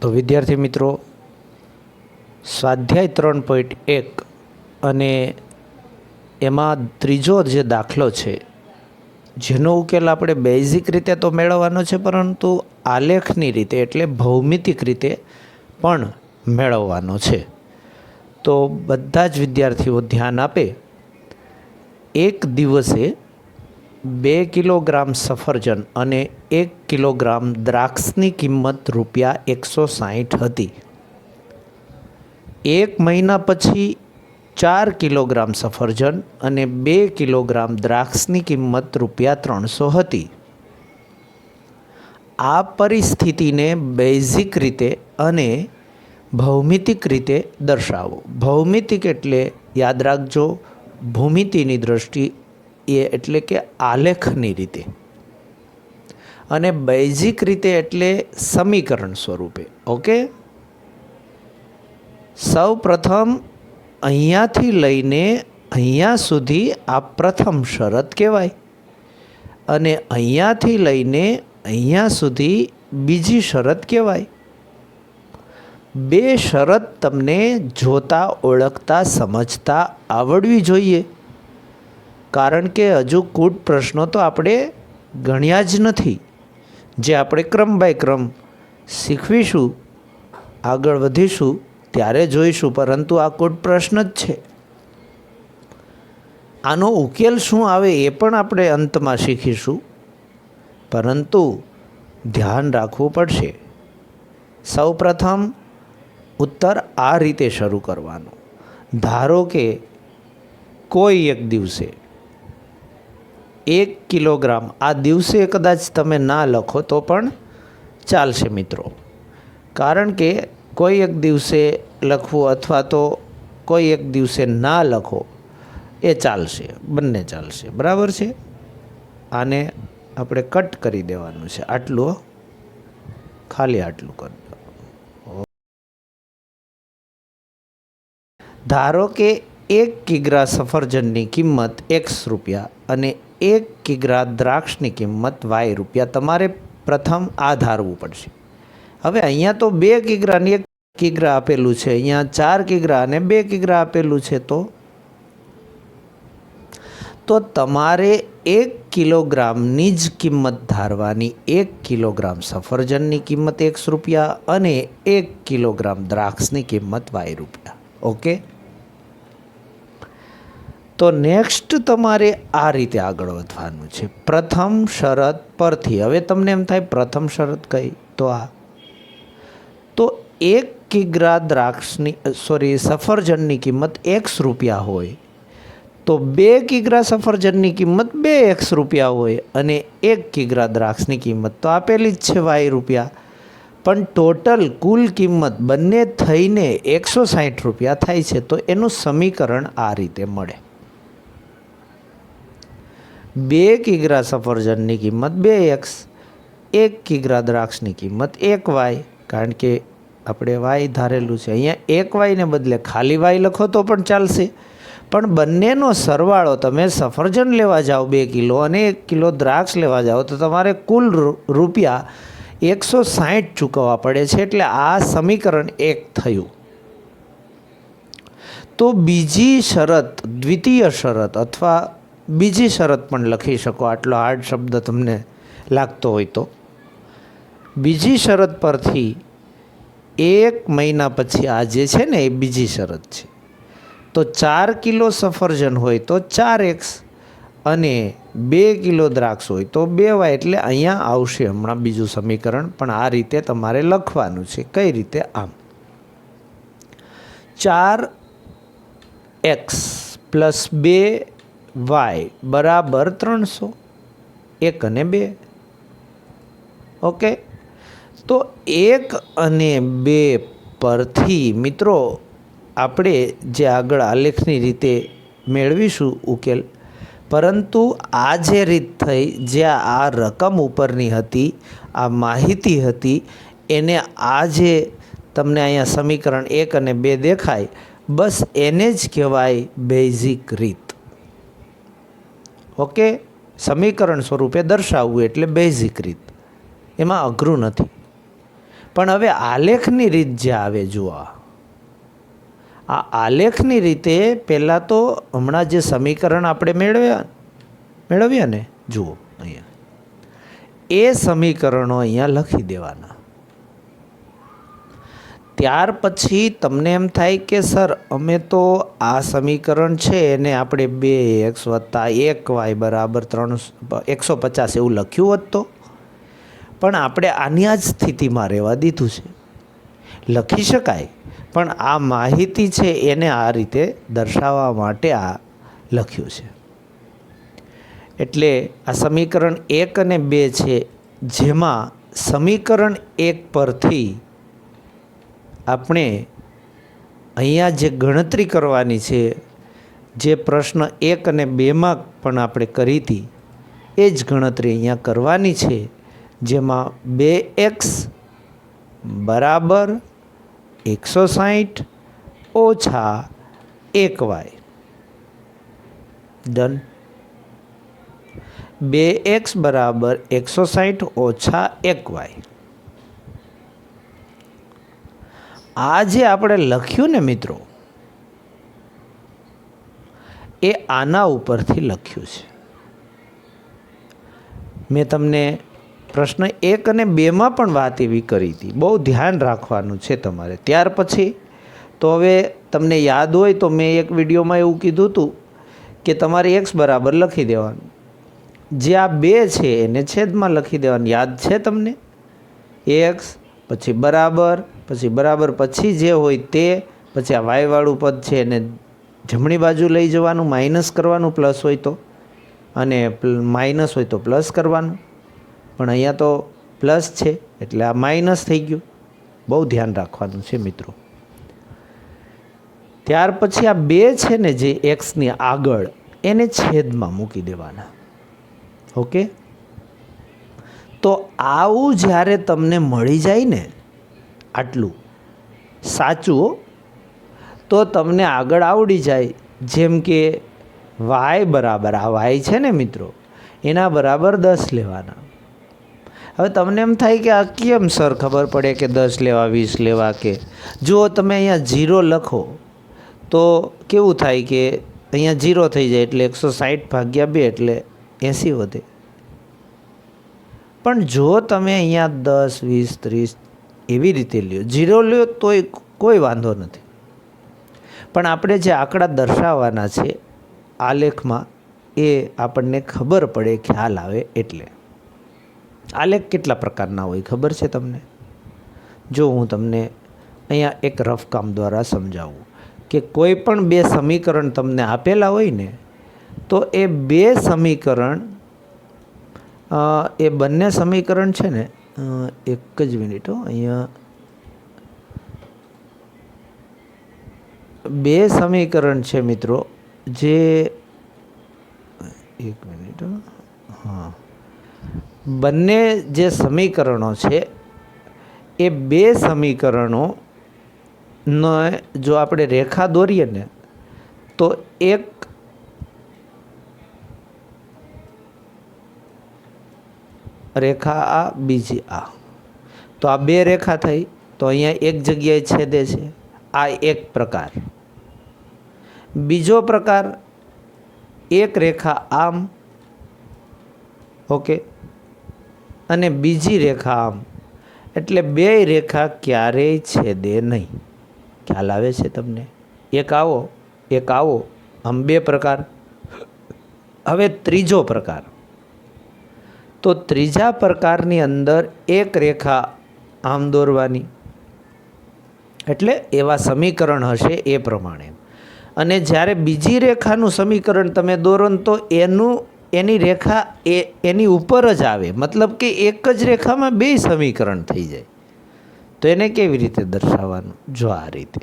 તો વિદ્યાર્થી મિત્રો, સ્વાધ્યાય 3.1 અને એમાં ત્રીજો જે દાખલો છે જેનો ઉકેલ આપણે બેઝિક રીતે તો મેળવવાનો છે, પરંતુ આલેખની રીતે એટલે ભૌમિતિક રીતે પણ મેળવવાનો છે. તો બધા જ વિદ્યાર્થીઓ ધ્યાન આપે. એક દિવસે 2 કિલોગ્રામ સફરજન અને 1 કિલોગ્રામ દ્રાક્ષની કિંમત ₹160 હતી. 1 મહિના પછી 4 કિલોગ્રામ સફરજન અને 2 કિલોગ્રામ દ્રાક્ષની કિંમત ₹300 હતી. આ પરિસ્થિતિને બેઝિક રીતે અને ભૌમિતિક રીતે દર્શાવો. ભૌમિતિક એટલે યાદ રાખજો, ભૂમિતિની દ્રષ્ટિ એટલે કે આલેખની રીતે, અને બેઝિક રીતે એટલે સમીકરણ સ્વરૂપે. ઓકે, સૌ પ્રથમ અહીંયાથી લઈને અહીંયા સુધી આ પ્રથમ શરત કહેવાય, અને અહીંયાથી લઈને અહીંયા સુધી બીજી શરત કહેવાય. બે શરત તમને જોતા, ઓળખતા, સમજતા આવડવી જોઈએ, કારણ કે હજુ કૂટ પ્રશ્નો તો આપણે ગણ્યા જ નથી, જે આપણે ક્રમ બાય ક્રમ શીખવીશું, આગળ વધીશું ત્યારે જોઈશું. પરંતુ આ કૂટ પ્રશ્ન જ છે. આનો ઉકેલ શું આવે એ પણ આપણે અંતમાં શીખીશું, પરંતુ ધ્યાન રાખવું પડશે. સૌ પ્રથમ ઉત્તર આ રીતે શરૂ કરવાનો. ધારો કે કોઈ એક દિવસે 1 કિલોગ્રામ, આ દિવસે કદાચ તમે ના લખો તો પણ ચાલશે મિત્રો, કારણ કે કોઈ એક દિવસે લખવું અથવા તો કોઈ એક દિવસે ના લખો એ ચાલશે, બંને ચાલશે. બરાબર છે. આને આપણે કટ કરી દેવાનું છે, આટલું ખાલી આટલું કરી દેવાનું. ધારો કે 1 કિગ્રા સફરજનની કિંમત ₹X અને 1 કિગ્રા દ્રાક્ષની કિંમત ₹Y. તમારે પ્રથમ આ ધારવું પડશે. હવે અહીંયા તો 2 કિગ્રા અને 1 કિગ્રા આપેલું છે, અહીંયા 4 કિગ્રા અને 2 કિગ્રા આપેલું છે. તો તમારે 1 કિલોગ્રામની જ કિંમત ધારવાની. 1 કિલોગ્રામ સફરજનની કિંમત ₹X અને 1 કિલોગ્રામ દ્રાક્ષની કિંમત Y. ઓકે, તો નેક્સ્ટ તમારે આ રીતે આગળ વધવાનું છે પ્રથમ શરત પરથી. હવે તમને એમ થાય પ્રથમ શરત કઈ? તો આ. તો 1 કિગ્રા સફરજનની કિંમત ₹X હોય, તો 2 કિગ્રા સફરજનની કિંમત ₹2 હોય, અને 1 કિગ્રા દ્રાક્ષની કિંમત તો આપેલી જ છે ₹Y. પણ ટોટલ કુલ કિંમત બંને થઈને ₹160 થાય છે. તો એનું સમીકરણ આ રીતે મળે. 2 કિગ્રા સફરજનની કિંમત ₹2, 1 કિગ્રા દ્રાક્ષની કિંમત ₹1, કારણ કે આપણે Y ધારેલું છે. અહીંયા 1 ને બદલે ખાલી Y લખો તો પણ ચાલશે, પણ બંનેનો સરવાળો તમે સફરજન લેવા જાઓ 2 કિલો અને 1 કિલો દ્રાક્ષ લેવા જાઓ તો તમારે કુલ ₹160 ચૂકવવા પડે છે. એટલે આ સમીકરણ 1 થયું. તો બીજી શરત, દ્વિતીય શરત અથવા બીજી શરત પણ લખી શકો, આટલો હાર્ડ શબ્દ તમને લાગતો હોય તો. બીજી શરત પરથી 1 મહિના પછી આ જે છે ને એ બીજી શરત છે. તો 4 કિલો સફરજન હોય તો 4X અને 2 કિલો દ્રાક્ષ હોય તો 2Y. એટલે અહીંયા આવશે હમણાં બીજું સમીકરણ, પણ આ રીતે તમારે લખવાનું છે. કઈ રીતે? આમ 4X પ્લસ 2Y બરાબર 300. 1 અને 2. ઓકે, તો 1 અને 2 પરથી મિત્રો આપણે જે આગળ આલેખની રીતે મેળવીશું ઉકેલ, પરંતુ આ જે રીત થઈ, જે આ રકમ ઉપરની હતી, આ માહિતી હતી, એને આ જે તમને અહીંયા સમીકરણ 1 અને 2 દેખાય, બસ એને જ કહેવાય બેઝિક રીત. ઓકે, સમીકરણ સ્વરૂપે દર્શાવવું એટલે બેઝિક રીત, એમાં અઘરું નથી. પણ હવે આલેખની રીત જે આવે, જુઓ આ આલેખની રીતે પહેલાં તો હમણાં જે સમીકરણ આપણે મેળવ્યા ને, જુઓ અહીંયા એ સમીકરણો અહીંયા લખી દેવાના. ત્યાર પછી તમને એમ થાય કે સર અમે તો આ સમીકરણ છે એને આપણે 2x + 1y = 150 એવું લખ્યું હોત તો, પણ આપણે આની આ જ સ્થિતિમાં રહેવા દીધું છે. લખી શકાય, પણ આ માહિતી છે એને આ રીતે દર્શાવવા માટે આ લખ્યું છે. એટલે આ સમીકરણ 1 અને 2 છે, જેમાં સમીકરણ 1 પરથી આપણે અહીંયા જે ગણતરી કરવાની છે, જે પ્રશ્ન 1 અને 2માં પણ આપણે કરી હતી એ જ ગણતરી અહીંયા કરવાની છે, જેમાં 2x = 160 - 1y. Done. 2x = 160 - 1y. આ જે આપણે લખ્યું ને મિત્રો, એ આના ઉપરથી લખ્યું છે. મેં તમને પ્રશ્ન 1 અને 2માં પણ વાત એવી કરી હતી. બહુ ધ્યાન રાખવાનું છે તમારે. ત્યાર પછી તો હવે તમને યાદ હોય તો મેં એક વિડીયોમાં એવું કીધું હતું કે તમારે x બરાબર લખી દેવાનું, જે આ 2 છે એને છેદમાં લખી દેવાનું. યાદ છે તમને? x પછી બરાબર, પછી બરાબર પછી જે હોય તે, પછી આ વાયવાળું પદ છે એને જમણી બાજુ લઈ જવાનું, માઇનસ કરવાનું, પ્લસ હોય તો, અને માઇનસ હોય તો પ્લસ કરવાનું. પણ અહીંયા તો પ્લસ છે એટલે આ માઇનસ થઈ ગયું. બહુ ધ્યાન રાખવાનું છે મિત્રો. ત્યાર પછી આ 2 છે ને જે એક્સની આગળ, એને છેદમાં મૂકી દેવાના. ઓકે. તો આવું જ્યારે તમને મળી જાય ને, આટલું સાચું, તો તમને આગળ આવડી જાય. જેમ કે y બરાબર, આ y છે ને મિત્રો, એના બરાબર 10 લેવાના. હવે તમને એમ થાય કે આ કેમ સર ખબર પડે કે 10 લેવા 20 લેવા? કે જો તમે અહીંયા 0 લખો તો કેવું થાય કે અહીંયા 0 થઈ જાય, એટલે 160/2 એટલે 80 વધે. પણ જો તમે અહીંયા 10 20 30 એવી રીતે લ્યો, 0 લ્યો તોય કોઈ વાંધો નથી. પણ આપણે જે આંકડા દર્શાવવાના છે આલેખમાં, એ આપણને ખબર પડે, ખ્યાલ આવે. એટલે આલેખ કેટલા પ્રકારના હોય ખબર છે તમને? જો હું તમને અહીંયા એક રફ કામ દ્વારા સમજાવું કે કોઈ પણ 2 સમીકરણ તમને આપેલા હોય ને, તો એ 2 સમીકરણ, એ બંને સમીકરણ છે ને, એક જ મિનિટ, અહીંયા 2 સમીકરણ છે મિત્રો, જે એક મિનિટ, હા, બંને જે સમીકરણો છે એ 2 સમીકરણોનો જો આપણે રેખા દોરીએ ને, તો એક રેખા આ, બીજી આ, તો આ 2 રેખા થઈ. તો અહીંયા એક જગ્યાએ છેદે છે. આ એક પ્રકાર. બીજો પ્રકાર, એક રેખા આમ, ઓકે, અને બીજી રેખા આમ, એટલે 2 રેખા ક્યારેય છેદે નહીં. ખ્યાલ આવે છે તમને? એક આવો, એક આવો, આમ 2 પ્રકાર. હવે ત્રીજો પ્રકાર, તો ત્રીજા પ્રકારની અંદર એક રેખા આમ દોરવાની, એટલે એવા સમીકરણ હશે એ પ્રમાણે. અને જ્યારે બીજી રેખાનું સમીકરણ તમે દોરો ને, તો એની રેખા એની ઉપર જ આવે. મતલબ કે એક જ રેખામાં 2 સમીકરણ થઈ જાય. તો એને કેવી રીતે દર્શાવવાનું? જો આ રીતે.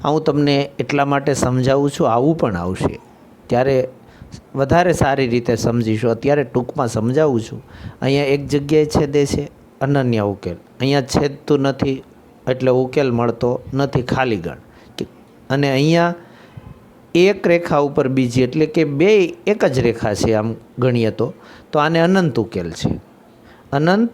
હું તમને એટલા માટે સમજાવું છું, આવું પણ આવશે ત્યારે વધારે સારી રીતે સમજીશું. અત્યારે ટૂંકમાં સમજાવું છું. અહીંયા એક જગ્યાએ છેદે છે, અનન્ય ઉકેલ. અહીંયા છેદતું નથી એટલે ઉકેલ મળતો નથી, ખાલી ગણ. અને અહીંયા એક રેખા ઉપર બીજી, એટલે કે 2 એક જ રેખા છે આમ ગણીએ તો આને અનંત ઉકેલ છે. અનંત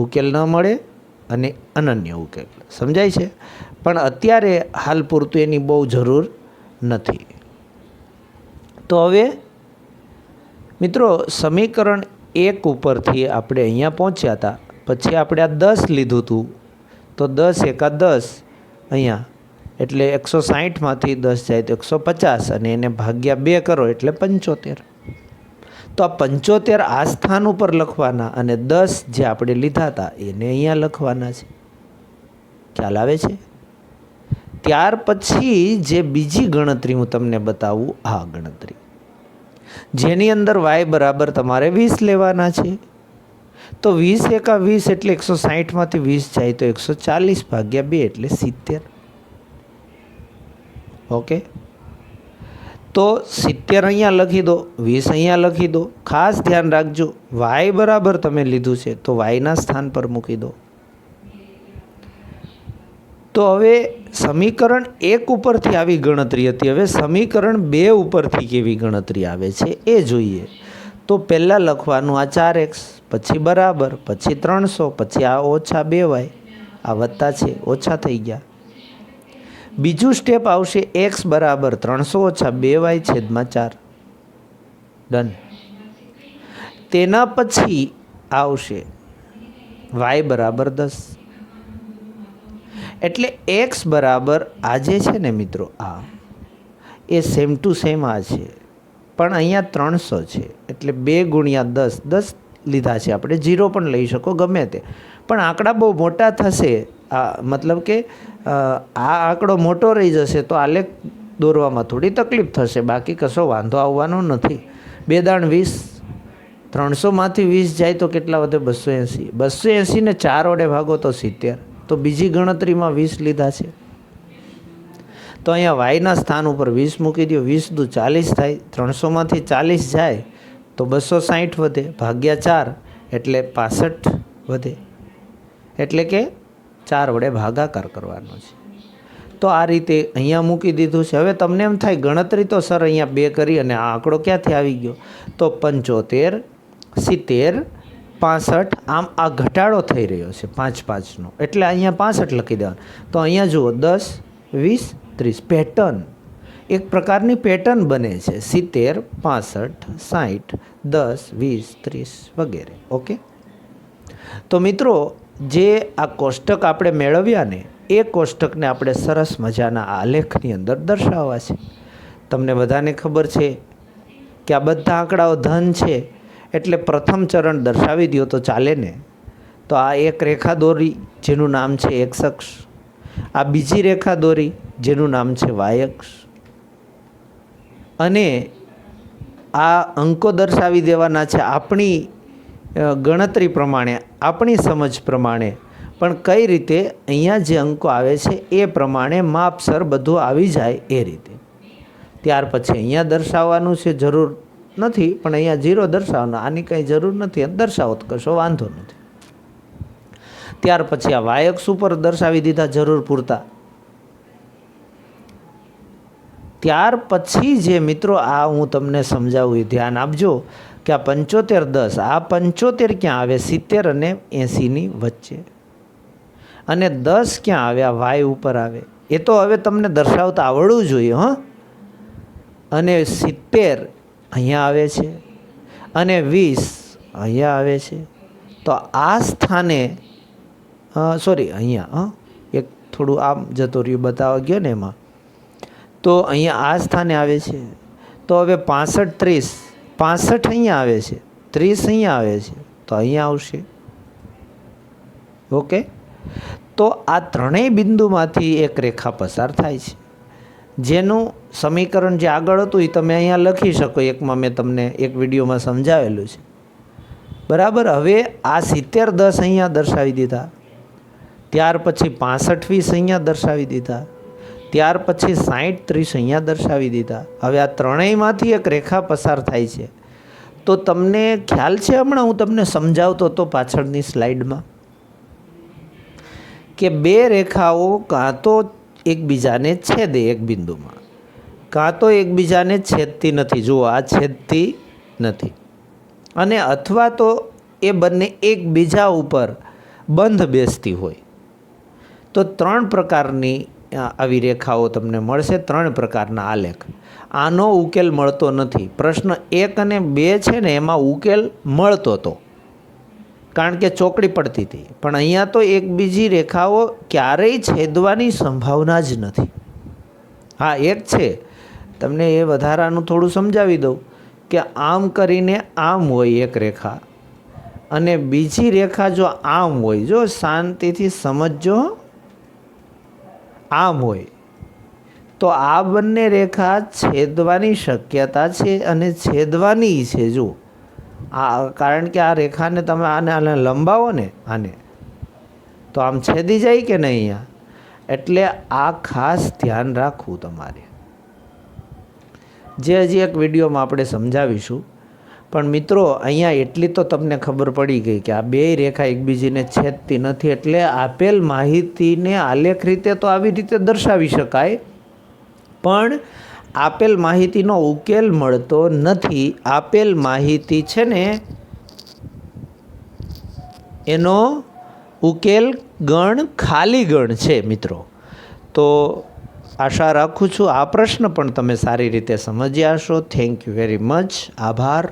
ઉકેલ ન મળે અને અનન્ય ઉકેલ. સમજાય છે? પણ અત્યારે હાલ પૂરતું એની બહુ જરૂર નથી. તો હવે મિત્રો સમીકરણ 1 ઉપરથી આપણે અહીંયા પહોંચ્યા હતા. પછી આપણે આ 10 લીધું હતું. તો 10 એકા 10 અહીંયા એટલે 160માંથી 10 જાય તો 150 અને એને ભાગ્યા 2 કરો એટલે 75. તો આ 75 આ સ્થાન ઉપર લખવાના અને 10 જે આપણે લીધા હતા એને અહીંયા લખવાના છે. ખ્યાલ આવે છે? ત્યાર પછી જે બીજી ગણતરી હું તમને બતાવું, આ ગણતરી જેની અંદર y બરાબર તમારે 20 લેવાના છે. તો 20 એકા 20 એટલે 160માંથી 20 જાય તો 140 ભાગ્યા 2 એટલે 70. ઓકે, તો 70 અહીંયા લખી દો, 20 અહીંયા લખી દો. ખાસ ધ્યાન રાખજો, y બરાબર તમે લીધું છે તો yના સ્થાન પર મૂકી દો. તો હવે સમીકરણ 1 ઉપરથી આવી ગણતરી હતી. હવે સમીકરણ 2 ઉપરથી કેવી ગણતરી આવે છે એ જોઈએ. તો પહેલાં લખવાનું આ 4x, પછી બરાબર, પછી 300, પછી આ ઓછા 2y, આ વત્તા છે ઓછા થઈ ગયા. બીજું સ્ટેપ આવશે x બરાબર 300 ઓછા 2y છેદમાં 4. ડન. તેના પછી આવશે y બરાબર 10. એટલે x બરાબર આ જે છે ને મિત્રો, આ એ સેમ ટુ સેમ આ છે, પણ અહીંયા 300 છે એટલે 2 ગુણ્યા 10, 10 લીધા છે આપણે, 0 પણ લઈ શકો ગમે તે, પણ આંકડા બહુ મોટા થશે. મતલબ કે આ આંકડો મોટો રહી જશે તો આલેખ દોરવામાં થોડી તકલીફ થશે, બાકી કશો વાંધો આવવાનો નથી. 2 દાણ 20, 300માંથી 20 જાય તો કેટલા વધે? 280. 280 ને 4 વડે ભાગો તો 70. તો બીજી ગણતરીમાં 20 લીધા છે. તો અહીંયા yના સ્થાન ઉપર 20 મૂકી દો. 20 દુ 40 થાય. 300માંથી 40 જાય તો 260 વધે, ભાગ્યા 4 એટલે 65 વધે. એટલે કે 4 વડે ભાગાકાર કરવાનો છે. તો આ રીતે અહીંયા મૂકી દીધું છે. હવે તમને એમ થાય ગણતરી તો સર અહીંયા 2 કરી અને આ આંકડો ક્યાંથી આવી ગયો? તો 75, 70, 65, આમ આ ઘટાડો થઈ રહ્યો છે 5-5નો, એટલે અહીંયા 65 લખી દેવાનું. તો અહીંયા જુઓ 10, 20, 30 પેટર્ન, એક પ્રકારની પેટર્ન બને છે. 70, 65, 60, 10, 20, 30 વગેરે. ઓકે, તો મિત્રો જે આ કોષ્ટક આપણે મેળવ્યા ને એ કોષ્ટકને આપણે સરસ મજાના આલેખની અંદર દર્શાવવા છે. તમને બધાને ખબર છે કે આ બધા આંકડાઓ ધન છે એટલે પ્રથમ ચરણ દર્શાવી દો તો ચાલે ને. તો આ એક રેખા દોરી જેનું નામ છે x અક્ષ, આ બીજી રેખા દોરી જેનું નામ છે y અક્ષ, અને આ અંકો દર્શાવી દેવાના છે આપણી ગણતરી પ્રમાણે, આપણી સમજ પ્રમાણે. પણ કઈ રીતે? અહીંયા જે અંકો આવે છે એ પ્રમાણે માપસર બધું આવી જાય એ રીતે. ત્યાર પછી અહીંયા દર્શાવવાનું છે, જરૂર નથી, પણ અહીંયા 0 દર્શાવવાનો, આની કંઈ જરૂર નથી, દર્શાવો તો કશો વાંધો નથી. ત્યાર પછી આ y અક્ષ ઉપર દર્શાવી દીધા જરૂર પૂરતા. ત્યાર પછી જે મિત્રો આ હું તમને સમજાવું, ધ્યાન આપજો કે આ 75, 10, આ 75 ક્યાં આવે? 70 અને 80ની વચ્ચે. અને 10 ક્યાં આવે? આ y ઉપર આવે. એ તો હવે તમને દર્શાવતા આવડવું જોઈએ. અને 70 અહીંયા આવે છે અને 20 અહીંયા આવે છે. તો આ સ્થાને સોરી અહીંયા એક થોડું આમ જતો રહ્યું, બતાવવા ગયો ને એમાં. તો અહીંયા આ સ્થાને આવે છે. તો હવે 65, 30, 65 અહીંયા આવે છે, 30 અહીંયા આવે છે, તો અહીંયા આવશે. ઓકે, તો આ ત્રણેય બિંદુમાંથી એક રેખા પસાર થાય છે, જેનું સમીકરણ જે આગળ હતું એ તમે અહીંયા લખી શકો. એકમાં મેં તમને એક વિડીયોમાં સમજાવેલું છે, બરાબર. હવે આ 70, 10 અહીંયા દર્શાવી દીધા. ત્યાર પછી 65, 20 અહીંયા દર્શાવી દીધા. ત્યાર પછી 60, 30 અહીંયા દર્શાવી દીધા. હવે આ ત્રણેયમાંથી એક રેખા પસાર થાય છે. તો તમને ખ્યાલ છે, હમણાં હું તમને સમજાવતો હતો પાછળની સ્લાઇડમાં, કે બે રેખાઓ કાં તો એકબીજાને છેદે એક બિંદુમાં, કાં તો એકબીજાને છેદતી નથી. જુઓ, આ છેદતી નથી. અને અથવા તો એ બંને એકબીજા ઉપર બંધ બેસતી હોય. તો 3 પ્રકારની આવી રેખાઓ તમને મળશે, 3 પ્રકારના આલેખ. આનો ઉકેલ મળતો નથી. પ્રશ્ન 1 અને 2 છે ને એમાં ઉકેલ મળતો હતો, કારણ કે ચોકડી પડતી હતી. પણ અહીંયા તો એક બીજી રેખાઓ ક્યારેય છેદવાની સંભાવના જ નથી. હા, એક છે, તમને એ વધારાનું થોડું સમજાવી દઉં કે આમ કરીને આમ હોય એક રેખા, અને બીજી રેખા જો આમ હોય, જો શાંતિથી સમજજો, આમ હોય તો આ બંને રેખા છેદવાની શક્યતા છે અને છેદવાની છે. જો કારણ કે આ રેખાને તમે આને લંબાવો ને, આને તો આમ છેદી જાય કે નહીં અહીંયા. એટલે આ ખાસ ધ્યાન રાખવું તમારે. જે હજી એક વિડીયોમાં આપણે સમજાવીશું. પણ મિત્રો, અહીંયા એટલી તો તમને ખબર પડી ગઈ કે આ બે રેખા એકબીજીને છેદતી નથી. એટલે આપેલ માહિતીને આલેખ રીતે તો આવી રીતે દર્શાવી શકાય, પણ આપેલ માહિતીનો ઉકેલ મળતો નથી. આપેલ માહિતી છે ને એનો ઉકેલ ગણ ખાલી ગણ છે મિત્રો. તો આશા રાખું છું આ પ્રશ્ન પણ તમે સારી રીતે સમજ્યા હશો. Thank you very much. આભાર.